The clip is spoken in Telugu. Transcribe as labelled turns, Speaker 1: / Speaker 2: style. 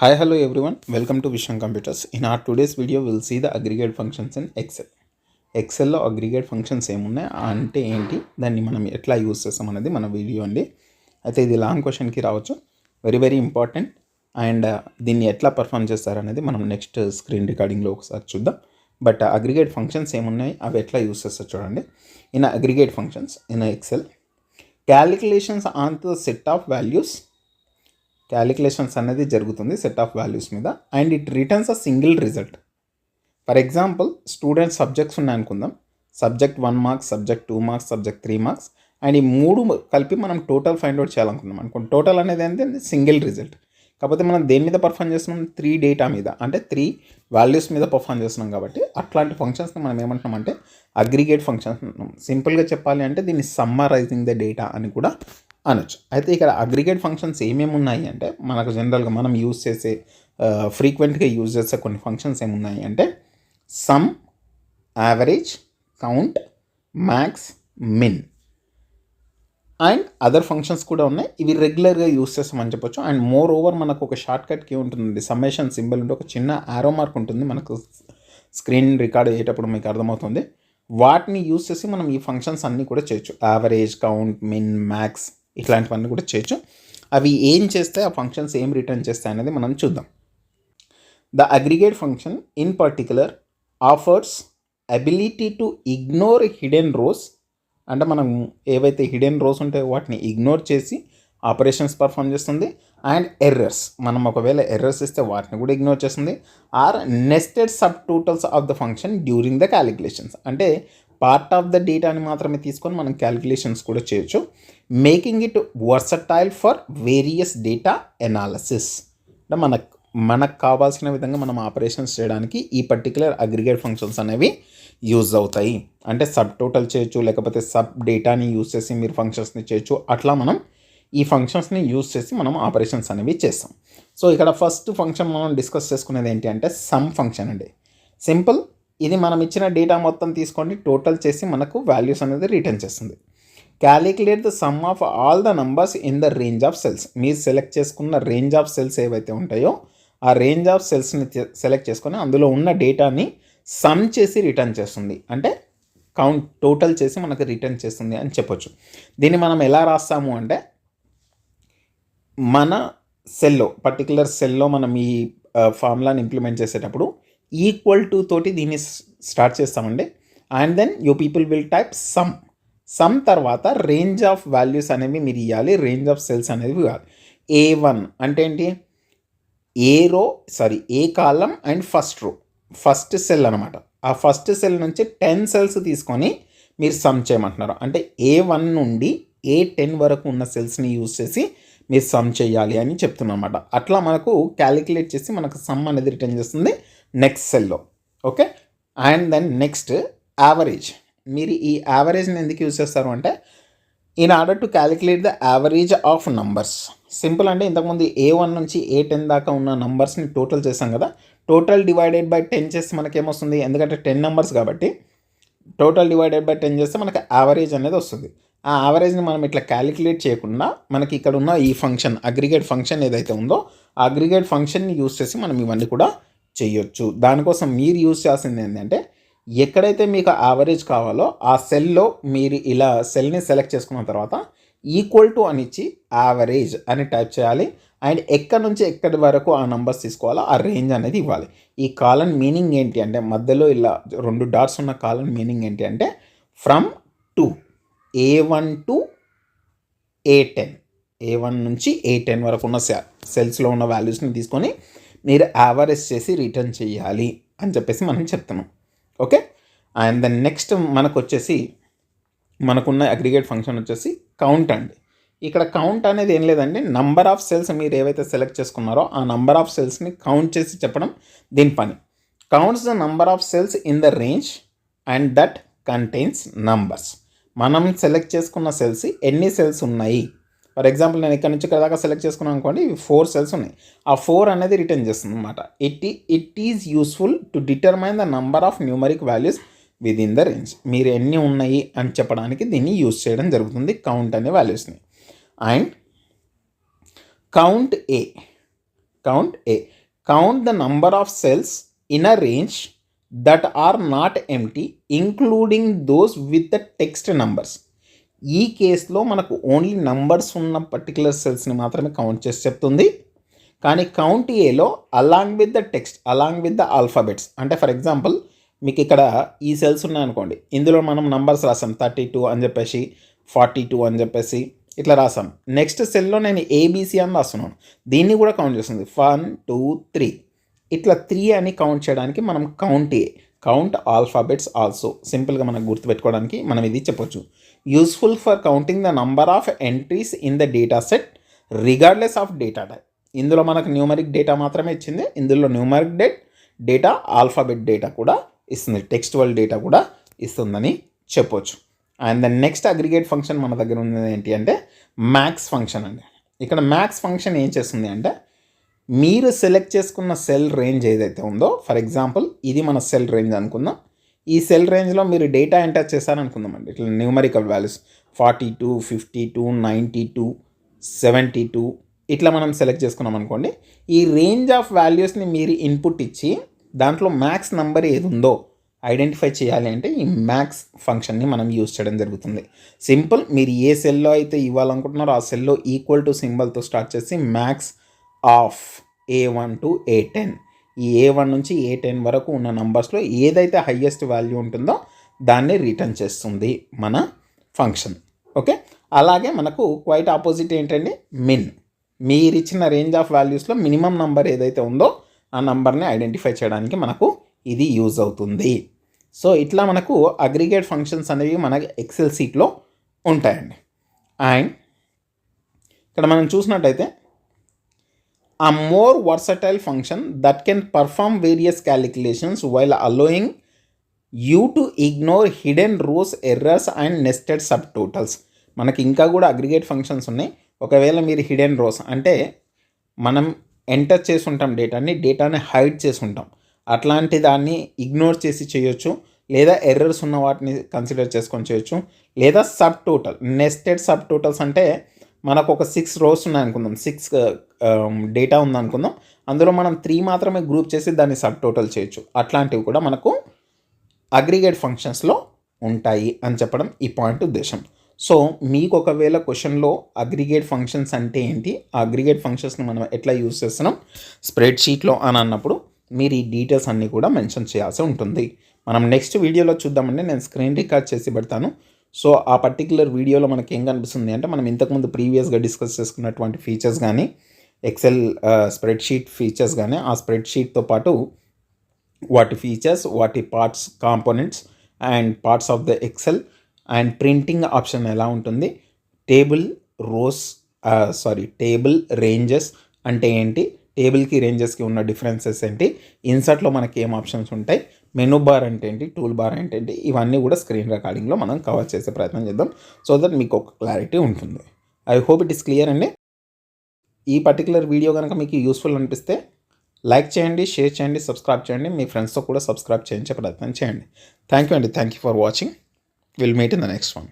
Speaker 1: Hi, hello everyone. Welcome to Vision Computers. In our today's video, we'll see the aggregate functions in Excel. ఎక్సెల్లో అగ్రిగేట్ ఫంక్షన్స్ ఏమున్నాయి అంటే ఏంటి, దాన్ని మనం ఎట్లా యూజ్ చేస్తాం అనేది మన వీడియో అండి. అయితే ఇది లాంగ్ క్వశ్చన్కి రావచ్చు, వెరీ ఇంపార్టెంట్. అండ్ దీన్ని ఎట్లా పర్ఫామ్ చేస్తారనేది మనం నెక్స్ట్ స్క్రీన్ రికార్డింగ్లో ఒకసారి చూద్దాం. బట్ అగ్రిగేట్ ఫంక్షన్స్ ఏమున్నాయి, అవి ఎట్లా యూజ్ చేస్తారు చూడండి. In aggregate functions in Excel, calculations on the set of values, calculations అనేది జరుగుతుంది సెట్ ఆఫ్ వాల్యూస్ మీద, and it returns a single result. For example, student subjects ఉన్నాయనుకుందాం. Subject 1 marks, subject 2 marks, subject 3 marks, and ఈ మూడు కలిపి మనం టోటల్ ఫైండ్ అవుట్ చేయాలనుకున్నాం అనుకోండి. టోటల్ అనేది ఏంటంటే సింగిల్ రిజల్ట్. కాకపోతే మనం దేని మీద పర్ఫామ్ చేస్తున్నాం, 3 డేటా మీద, అంటే 3 వాల్యూస్ మీద పర్ఫామ్ చేస్తున్నాం. కాబట్టి అట్లాంటి ఫంక్షన్స్ని మనం ఏమంటున్నాం అంటే అగ్రిగేట్ ఫంక్షన్స్ అంటున్నాం. సింపుల్గా చెప్పాలి అంటే దీన్ని సమ్మరైజింగ్ ద డేటా అని కూడా అనొచ్చు. అయితే ఇక్కడ అగ్రిగేట్ ఫంక్షన్స్ ఏమేమి ఉన్నాయి అంటే, మనకు జనరల్గా మనం యూజ్ చేసే ఫ్రీక్వెంట్గా యూజ్ చేసే కొన్ని ఫంక్షన్స్ ఏమున్నాయి అంటే sum, average, count, max, min and other functions కూడా ఉన్నాయి. ఇవి రెగ్యులర్గా యూజ్ చేస్తామని చెప్పొచ్చు. అండ్ మోర్ ఓవర్ మనకు ఒక షార్ట్ కట్కి ఉంటుంది, సమ్మేషన్ సింబల్ ఉంటే ఒక చిన్న ఆరో మార్క్ ఉంటుంది మనకు స్క్రీన్ రికార్డ్ అయ్యేటప్పుడు, మీకు అర్థమవుతుంది. వాటిని యూజ్ చేసి మనం ఈ ఫంక్షన్స్ అన్నీ కూడా చేయొచ్చు. యావరేజ్, కౌంట్, మిన్, మ్యాక్స్ ఇట్లాంటివన్నీ కూడా చేయొచ్చు. అవి ఏం చేస్తే ఆ ఫంక్షన్స్ ఏం రిటర్న్ చేస్తాయి అనేది మనం చూద్దాం. The aggregate function in particular offers ability to ignore hidden rows, అంటే మనం ఏవైతే హిడెన్ రోస్ ఉంటాయో వాటిని ఇగ్నోర్ చేసి ఆపరేషన్స్ పర్ఫామ్ చేస్తుంది. అండ్ ఎర్రర్స్, మనం ఒకవేళ ఎర్రర్స్ ఇస్తే వాటిని కూడా ఇగ్నోర్ చేస్తుంది. Or nested subtotals of the function during the calculations, అంటే పార్ట్ ఆఫ్ ద డేటాని మాత్రమే తీసుకొని మనం క్యాలిక్యులేషన్స్ కూడా చేయొచ్చు. Making it versatile for various data analysis, అంటే మనకు కావాల్సిన విధంగా మనం ఆపరేషన్స్ చేయడానికి ఈ పర్టికులర్ అగ్రిగేట్ ఫంక్షన్స్ అనేవి యూజ్ అవుతాయి. అంటే సబ్ టోటల్ చేయొచ్చు, లేకపోతే సబ్ డేటాని యూజ్ చేసి మీరు ఫంక్షన్స్ని చేయొచ్చు. అట్లా మనం ఈ ఫంక్షన్స్ని యూజ్ చేసి మనం ఆపరేషన్స్ అనేవి చేస్తాం. సో ఇక్కడ ఫస్ట్ ఫంక్షన్ మనం డిస్కస్ చేసుకునేది ఏంటి అంటే సమ్ ఫంక్షన్ అండి. సింపుల్, ఇది మనం ఇచ్చిన డేటా మొత్తం తీసుకొని టోటల్ చేసి మనకు వాల్యూస్ అనేది రిటర్న్ చేస్తుంది. Calculate the sum of all the numbers in the range of cells, మీరు సెలెక్ట్ చేసుకున్న రేంజ్ ఆఫ్ సెల్స్ ఏవైతే ఉంటాయో ఆ రేంజ్ ఆఫ్ సెల్స్ని సెలెక్ట్ చేసుకొని అందులో ఉన్న డేటాని సమ్ చేసి రిటర్న్ చేస్తుంది. అంటే కౌంట్ టోటల్ చేసి మనకు రిటర్న్ చేస్తుంది అని చెప్పొచ్చు. దీన్ని మనం ఎలా రాస్తాము అంటే, మన సెల్లో, పర్టికులర్ సెల్లో మనం ఈ ఫార్ములాని ఇంప్లిమెంట్ చేసేటప్పుడు ఈక్వల్ టు తోటి దీన్ని స్టార్ట్ చేస్తామండి. And then you people will type sum తర్వాత రేంజ్ ఆఫ్ వాల్యూస్ అనేవి మీరు ఇవ్వాలి, రేంజ్ ఆఫ్ సెల్స్ అనేవి ఇవ్వాలి. A1 అంటే ఏంటి, ఏ కాలం అండ్ ఫస్ట్ సెల్ అనమాట. ఆ ఫస్ట్ సెల్ నుంచి 10 సెల్స్ తీసుకొని మీరు సమ్ చేయమంటున్నారు. అంటే A1 నుండి A10 వరకు ఉన్న సెల్స్ని యూజ్ చేసి మీరు సమ్ చేయాలి అని చెప్తున్నాం అనమాట. అట్లా మనకు క్యాలిక్యులేట్ చేసి మనకు సమ్ అనేది రిటర్న్ చేస్తుంది నెక్స్ట్ సెల్లో. Okay, and then next average. మీరు ఈ యావరేజ్ని ఎందుకు యూజ్ చేస్తారు అంటే, in order to calculate the average of numbers. Simple అంటే, ఇంతకుముందు A1 నుంచి A10 దాకా ఉన్న నంబర్స్ని టోటల్ చేసాం కదా, టోటల్ డివైడెడ్ బై 10 చేస్తే మనకేమొస్తుంది, ఎందుకంటే 10 నెంబర్స్ కాబట్టి టోటల్ డివైడెడ్ బై 10 చేస్తే మనకు యావరేజ్ అనేది వస్తుంది. ఆ యావరేజ్ని మనం ఇట్లా క్యాలిక్యులేట్ చేయకుండా మనకి ఇక్కడ ఉన్న ఈ ఫంక్షన్ అగ్రిగేట్ ఫంక్షన్ ఏదైతే ఉందో ఆ అగ్రిగేట్ ఫంక్షన్ని యూజ్ చేసి మనం ఇవన్నీ కూడా చేయొచ్చు. దానికోసం మీరు యూజ్ చేయాల్సింది ఏంటంటే, ఎక్కడైతే మీకు యావరేజ్ కావాలో ఆ సెల్లో మీరు ఇలా సెల్ని సెలెక్ట్ చేసుకున్న తర్వాత ఈక్వల్ టు అని ఇచ్చి యావరేజ్ అని టైప్ చేయాలి. అండ్ ఎక్కడి నుంచి ఎక్కడి వరకు ఆ నంబర్స్ తీసుకోవాలో ఆ రేంజ్ అనేది ఇవ్వాలి. ఈ కాలన్ మీనింగ్ ఏంటి అంటే, మధ్యలో ఇలా 2 డాట్స్ ఉన్న కాలన్ మీనింగ్ ఏంటి అంటే, from to A1 to A10, A1 నుంచి A10 వరకు ఉన్న సెల్స్లో ఉన్న వాల్యూస్ని తీసుకొని మీరు యావరేజ్ చేసి రిటర్న్ చేయాలి అని చెప్పేసి మనం చెప్తున్నాం. ఓకే, అండ్ దెన్ నెక్స్ట్ మనకున్న అగ్రిగేట్ ఫంక్షన్ వచ్చేసి కౌంట్ అండి. ఇక్కడ కౌంట్ అనేది ఏం లేదండి, నంబర్ ఆఫ్ సెల్స్ మీరు ఏవైతే సెలెక్ట్ చేసుకున్నారో ఆ నంబర్ ఆఫ్ సెల్స్ని కౌంట్ చేసి చెప్పడం దీని పని. Counts the number of cells in the range and that contains numbers. మనం సెలెక్ట్ చేసుకున్న సెల్స్ ఎన్ని సెల్స్ ఉన్నాయి, ఫర్ ఎగ్జాంపుల్ నేను ఇక్కడ నుంచి ఇక్కడ దాకా సెలెక్ట్ చేసుకున్నాను అనుకోండి, 4 సెల్స్ ఉన్నాయి. ఆ 4 అనేది రిటర్న్ చేస్తుంది అనమాట. It is useful to determine the number of numeric values with in the range. మీరు ఎన్ని ఉన్నాయి అని చెప్పడానికి దీన్ని యూజ్ చేయడం జరుగుతుంది, కౌంట్ అనే వాల్యూస్ని. And count count A. Count the number of cells in a range that are not empty including those with the text numbers. ఈ కేసులో మనకు ఓన్లీ నంబర్స్ ఉన్న పర్టికులర్ సెల్స్ని మాత్రమే కౌంట్ చేసి చెప్తుంది. కానీ కౌంట్ ఏలో along with the text, along with the alphabets, అంటే ఫర్ ఎగ్జాంపుల్ మీకు ఇక్కడ ఈ సెల్స్ ఉన్నాయనుకోండి, ఇందులో మనం నంబర్స్ రాసాం 32 అని చెప్పేసి, 42 అని చెప్పేసి ఇట్లా రాసాం. నెక్స్ట్ సెల్లో నేను ఏబీసీ అని రాస్తున్నాను, దీన్ని కూడా కౌంట్ చేస్తుంది 1 2 3 ఇట్లా 3 అని కౌంట్ చేయడానికి మనం count A, count alphabets also. సింపుల్గా మనకు గుర్తుపెట్టుకోవడానికి మనం ఇది చెప్పొచ్చు. Useful for counting the number of entries in the data set regardless of data type. ఇందులో మనకు న్యూమరిక్ డేటా మాత్రమే ఇచ్చింది, ఇందులో న్యూమరిక్ డేటా ఆల్ఫాబెట్ డేటా కూడా ఇస్తుంది, టెక్స్టువల్ డేటా కూడా ఇస్తుందని చెప్పొచ్చు. And the next aggregate function మన దగ్గర ఉన్నది ఏంటి అంటే మ్యాక్స్ ఫంక్షన్ అండి. ఇక్కడ మ్యాక్స్ ఫంక్షన్ ఏం చేస్తుంది అంటే మీరు సెలెక్ట్ చేసుకున్న సెల్ రేంజ్ ఏదైతే ఉందో, ఫర్ ఎగ్జాంపుల్ ఇది మన సెల్ రేంజ్ అనుకుందాం. ఈ సెల్ రేంజ్లో మీరు డేటా ఎంటర్ చేశారనుకుందామండి, ఇట్లా న్యూమరికల్ వాల్యూస్ 42 52 92 72 ఇట్లా మనం సెలెక్ట్ చేసుకున్నాం అనుకోండి. ఈ రేంజ్ ఆఫ్ వాల్యూస్ని మీరు ఇన్పుట్ ఇచ్చి దాంట్లో మ్యాక్స్ నెంబర్ ఏది ఉందో ఐడెంటిఫై చేయాలి అంటే ఈ మ్యాక్స్ ఫంక్షన్ని మనం యూజ్ చేయడం జరుగుతుంది. సింపుల్, మీరు ఏ సెల్లో అయితే ఇవ్వాలనుకుంటున్నారో ఆ సెల్లో ఈక్వల్ టు సింబల్తో స్టార్ట్ చేసి max of A1 to A10, ఈ A1 నుంచి A10 వరకు ఉన్న నంబర్స్లో ఏదైతే హయ్యెస్ట్ వాల్యూ ఉంటుందో దాన్ని రిటర్న్ చేస్తుంది మన ఫంక్షన్. ఓకే, అలాగే మనకు క్వైట్ ఆపోజిట్ ఏంటండి, మిన్. మీరు ఇచ్చిన రేంజ్ ఆఫ్ వాల్యూస్లో మినిమం నంబర్ ఏదైతే ఉందో ఆ నంబర్ని ఐడెంటిఫై చేయడానికి మనకు ఇది యూజ్ అవుతుంది. సో ఇట్లా మనకు అగ్రిగేట్ ఫంక్షన్స్ అనేవి మన ఎక్సెల్ షీట్లో ఉంటాయండి. అండ్ ఇక్కడ మనం చూసినట్టయితే a more versatile function that can perform various calculations while allowing you to ignore hidden rows, errors and nested subtotals. మనకి ఇంకా కూడా అగ్రిగేట్ ఫంక్షన్స్ ఉన్నాయి. ఒకవేళ మీరు హిడెన్ రోస్ అంటే మనం ఎంటర్ చేసి ఉంటాం డేటాని హైడ్ చేసి ఉంటాం, అట్లాంటి దాన్ని ఇగ్నోర్ చేసి చేయొచ్చు, లేదా ఎర్రర్స్ ఉన్న వాటిని కన్సిడర్ చేసుకొని చేయొచ్చు, లేదా sub total, nested sub totals అంటే మనకు ఒక 6 రోస్ ఉన్నాయనుకుందాం, 6 డేటా ఉందనుకుందాం, అందులో మనం 3 మాత్రమే గ్రూప్ చేసి దాన్ని సబ్ టోటల్ చేయొచ్చు. అట్లాంటివి కూడా మనకు అగ్రిగేట్ ఫంక్షన్స్లో ఉంటాయి అని చెప్పడం ఈ పాయింట్ ఉద్దేశం. సో మీకు ఒకవేళ క్వశ్చన్లో అగ్రిగేట్ ఫంక్షన్స్ అంటే ఏంటి, ఆ అగ్రిగేట్ ఫంక్షన్స్ని మనం ఎట్లా యూజ్ చేస్తున్నాం స్ప్రెడ్షీట్లో అని అన్నప్పుడు మీరు ఈ డీటెయిల్స్ అన్నీ కూడా మెన్షన్ చేయాల్సి ఉంటుంది. మనం నెక్స్ట్ వీడియోలో చూద్దామండి, నేను స్క్రీన్ రికార్డ్ చేసి పెడతాను. సో ఆ పర్టికులర్ వీడియోలో మనకి ఏం కనిపిస్తుంది అంటే మనం ఇంతకుముందు ప్రీవియస్గా డిస్కస్ చేసుకున్నటువంటి ఫీచర్స్ కానీ, ఎక్సెల్ స్ప్రెడ్షీట్ ఫీచర్స్ కానీ, ఆ స్ప్రెడ్షీట్తో పాటు వాటి ఫీచర్స్, వాటి parts, components and parts of the XL and printing option ఎలా ఉంటుంది, టేబుల్ రేంజెస్ అంటే ఏంటి, టేబుల్కి రేంజెస్కి ఉన్న డిఫరెన్సెస్ ఏంటి, ఇన్సర్ట్లో మనకి ఏం ఆప్షన్స్ ఉంటాయి, మెనూ బార్ అంటే ఏంటి, టూల్ బార్ అంటే ఏంటి, ఇవన్నీ కూడా స్క్రీన్ రికార్డింగ్లో మనం కవర్ చేసే ప్రయత్నం చేద్దాం. సో దట్ మీకు ఒక క్లారిటీ ఉంటుంది. I hope it is clear అండి. ఈ పర్టికులర్ వీడియో కనుక మీకు యూస్ఫుల్ అనిపిస్తే లైక్ చేయండి, షేర్ చేయండి, సబ్స్క్రైబ్ చేయండి, మీ ఫ్రెండ్స్తో కూడా సబ్స్క్రైబ్ చేయించే ప్రయత్నం చేయండి. థ్యాంక్ యూ అండి, thank you for watching. Will meet in the next one.